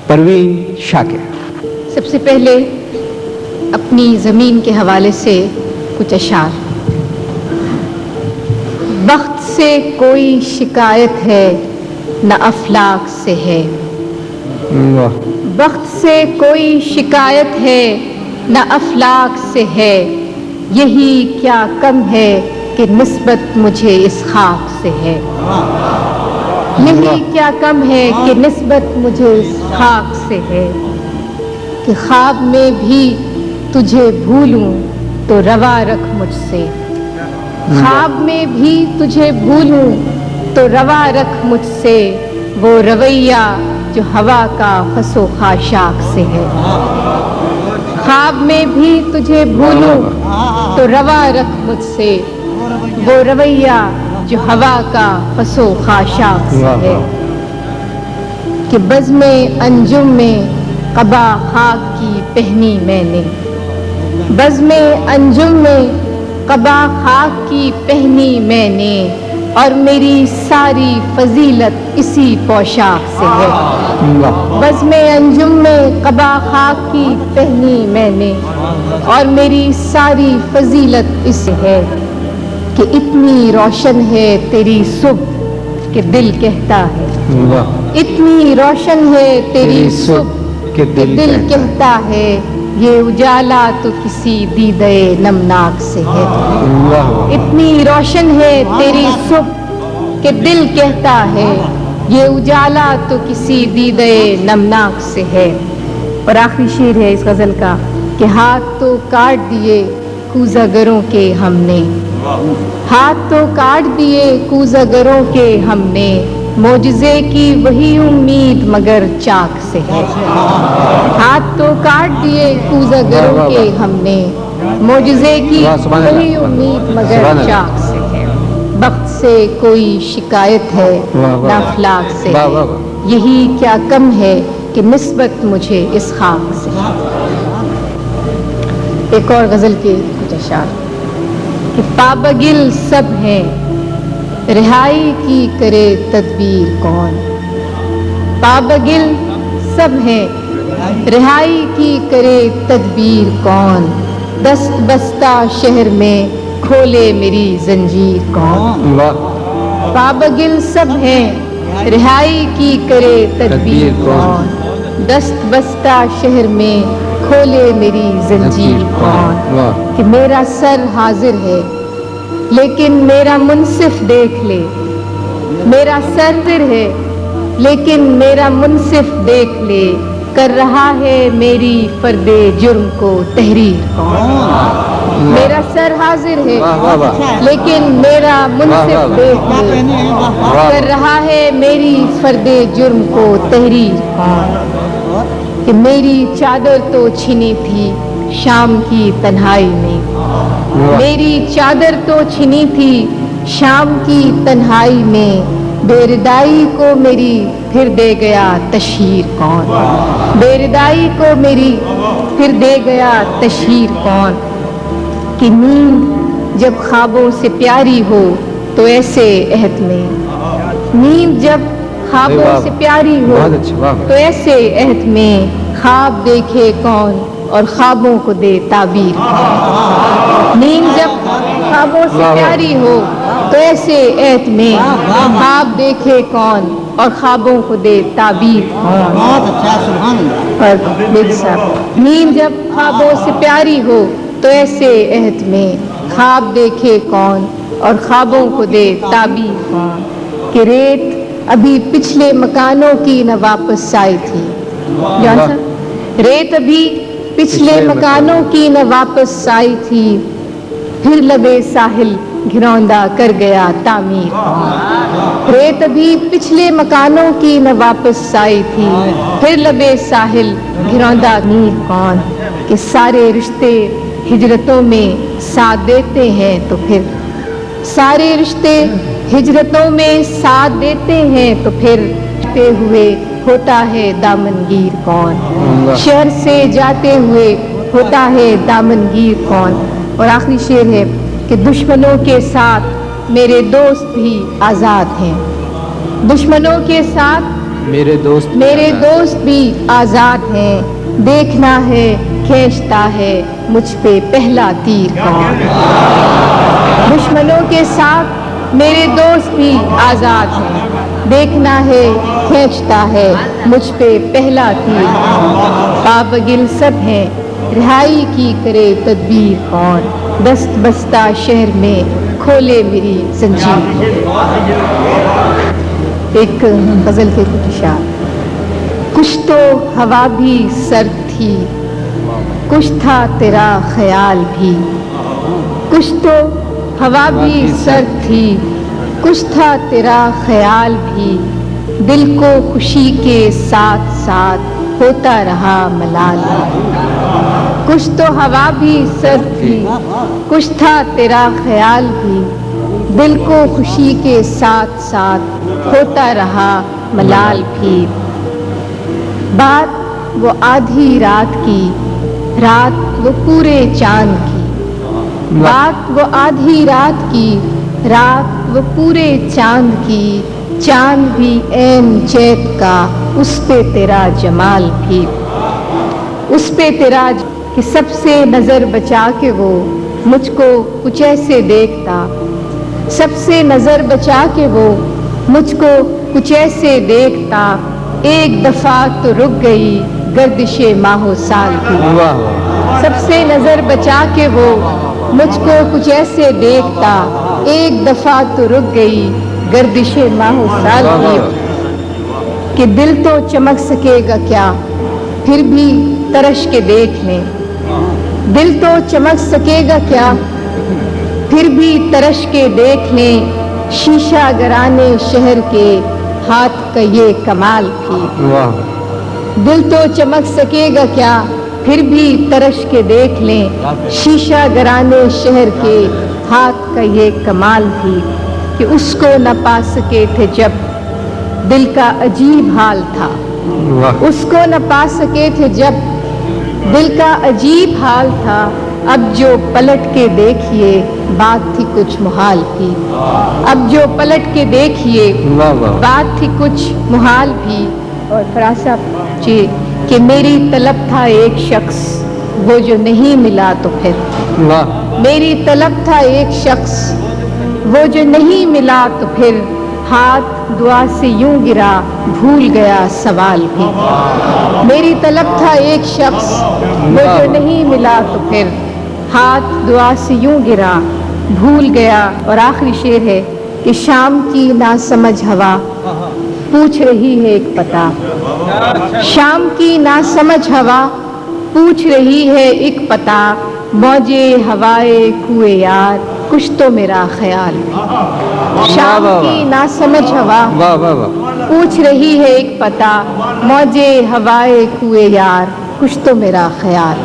پروین شاکر. سب سے پہلے اپنی زمین کے حوالے سے کچھ اشعار. بخت سے کوئی شکایت ہے نہ افلاک سے ہے. بخت سے کوئی شکایت ہے نہ افلاک سے ہے. یہی کیا کم ہے کہ نسبت مجھے اس خاک سے ہے. یہی کیا کم ہے کہ نسبت مجھے اس خاک سے ہے. کہ خواب میں بھی تجھے بھولوں تو روا رکھ مجھ سے. خواب میں بھی تجھے بھولوں تو روا رکھ مجھ سے. وہ رویہ جو ہوا کا خس و خاشاک سے ہے. خواب میں بھی تجھے بھولوں تو روا رکھ مجھ سے. وہ رویہ جو ہوا کا خس و خاشاک سے ہے. کہ بزم انجم میں قبا خاک کی پہنی میں نے. بزم انجم میں قبا خاک کی پہنی میں نے. اور میری ساری فضیلت اسی پوشاک سے ہے. بزم انجم میں قبا خاک کی پہنی میں نے. اور میری ساری فضیلت اس ہے. کہ اتنی روشن ہے تیری صبح کہ دل کہتا ہے. اتنی روشن ہے تیری صبح کہ دل کہتا ہے. یہ اجالا تو کسی دیدے نمناک سے ہے. اتنی روشن ہے تیری صبح کہ دل کہتا ہے. یہ اجالا تو کسی دیدے نمناک سے ہے. اور آخری شعر ہے اس غزل کا کہ ہاتھ تو کاٹ دیے کوزہ کے ہم نے. ہاتھ تو کاٹ دیے کوزہ کے ہم نے. معجزے کی وہی امید مگر چاک سے ہے. ہاتھ تو کاٹ دیے کوزہ کے ہم نے. معجزے کی وہی امید مگر چاک سے ہے. بخت سے کوئی شکایت ہے نہ افلاک سے ہے. یہی کیا کم ہے کہ نسبت مجھے اس خاک سے ہے. ایک اور غزل کے کچھ اشعار. کہ پابگل سب ہیں رہائی کی کرے تدبیر کون. پابگل سب ہیں رہائی کی کرے تدبیر کون. دست بستہ شہر میں کھولے میری زنجیر کون. پابگل سب ہیں رہائی کی کرے تدبیر کون. دست بستہ شہر میں کھولے میری زنجیر کون. کہ میرا سر حاضر ہے لیکن میرا منصف دیکھ لے. میرا سر ہے لیکن میرا منصف دیکھ لے. کر رہا ہے میری فرد جرم کو تحریر کون. میرا سر حاضر ہے لیکن میرا منصف دیکھ لے. کر رہا ہے میری فرد جرم کو تحریر کون. کہ میری چادر تو چھنی تھی شام کی تنہائی میں. میری چادر تو چھنی تھی شام کی تنہائی میں. بے ردائی کو میری پھر دے گیا تشہیر کون. بے ردائی کو میری پھر دے گیا تشہیر کون. کہ نیند جب خوابوں سے پیاری ہو تو ایسے عہد میں. نیند جب خوابوں سے پیاری ہو تو ایسے عہد میں. خواب دیکھے کون اور خوابوں کو دے تعبیر کون. نیند جب خوابوں سے پیاری ہو تو ایسے عہد میں. خواب دیکھے کون اور خوابوں کو دے تعبیر کون. نیند جب خوابوں سے پیاری ہو تو ایسے عہد میں. خواب دیکھے کون اور خوابوں کو دے تعبیر کون. کہ ریت ابھی پچھلے مکانوں کی نہ واپس آئی تھی. ریت ابھی پچھلے مکانوں کی نہ واپس آئی تھی. پھر لبے ساحل گھروندہ کر گیا تعمیر کون. ریت ابھی پچھلے مکانوں کی نہ واپس آئی تھی. پھر لبے ساحل گھروندہ تعمیر کون. کہ سارے رشتے ہجرتوں میں ساتھ دیتے ہیں تو پھر. سارے رشتے ہجرتوں میں ساتھ دیتے ہیں تو پھر. ہوئے ہوتا ہے دامنگیر کون. شہر سے جاتے ہوئے ہوتا ہے دامنگیر کون. اور آخری شعر ہے کہ دشمنوں کے ساتھ میرے دوست بھی آزاد ہیں. دشمنوں کے ساتھ میرے دوست بھی آزاد ہیں، دیکھنا ہے کھینچتا ہے مجھ پہ پہلا تیر کون۔ دشمنوں کے ساتھ میرے دوست بھی آزاد ہیں، دیکھنا ہے کھینچتا ہے مجھ پہ پہلا تیر کون۔ پابگل سب ہیں، رہائی کی کرے تدبیر کون، دست بستہ شہر میں کھولے میری زنجیر۔ ایک غزل کے کچھ اشعار۔ کچھ تو ہوا بھی سرد تھی، کچھ تھا تیرا خیال بھی، کچھ تو ہوا بھی سرد تھی، کچھ تھا تیرا خیال بھی، دل کو خوشی کے ساتھ ساتھ ہوتا رہا ملال بھی۔ کچھ تو ہوا بھی سرد تھی، کچھ تھا تیرا خیال بھی، دل کو خوشی کے ساتھ ساتھ ہوتا رہا ملال بھی۔ بات وہ آدھی رات کی، رات وہ پورے چاند کی، بات وہ آدھی رات کی، رات وہ پورے چاند کی، چاند بھی عین چیت کا، اس پہ تیرا جمال بھی، اس پہ تیرا کہ سب سے نظر بچا کے وہ مجھ کو کچھ ایسے دیکھتا، سب سے نظر بچا کے وہ مجھ کو کچھ ایسے دیکھتا، ایک دفعہ تو رک گئی گردش ماہ و سال کی۔ سب سے نظر بچا کے وہ مجھ کو کچھ ایسے دیکھتا، ایک دفعہ تو رک گئی گردش ماہ و سال کی۔ کہ دل تو چمک سکے گا کیا، پھر بھی ترش کے دیکھ لیں، دل تو چمک سکے گا کیا، پھر بھی ترش کے دیکھ لیں، شیشہ گرانے شہر کے ہاتھ کا یہ کمال بھی۔ دل تو چمک سکے گا کیا، پھر بھی ترش کے دیکھ لیں، شیشہ گرانے شہر کے ہاتھ کا یہ کمال بھی۔ کہ اس کو نہ پا سکے تھے جب دل کا عجیب حال تھا، اس کو نہ پا سکے تھے جب دل کا عجیب حال تھا، اب جو پلٹ کے دیکھیے بات تھی کچھ محال بھی، اب جو پلٹ کے دیکھیے بات تھی کچھ محال بھی۔ اور فراز صاحب جی کہ میری طلب تھا ایک شخص، وہ جو نہیں ملا تو پھر، میری طلب تھا ایک شخص، وہ جو نہیں ملا تو پھر، ہاتھ دعا سے یوں گرا بھول گیا سوال بھی۔ میری طلب تھا ایک شخص، وہ جو نہیں ملا تو پھر، ہاتھ دعا سے یوں گرا بھول گیا۔ اور آخری شعر ہے کہ شام کی ناسمجھ ہوا پوچھ رہی ہے ایک پتہ، شام کی ناسمجھ ہوا پوچھ رہی ہے ایک پتہ، موجے ہوائے کوئے یار کچھ تو میرا خیال بھی۔ شام کی ناسمجھ ہوا پوچھ رہی ہے ایک پتہ، موجے ہوائے کوئے یار کچھ تو میرا خیال۔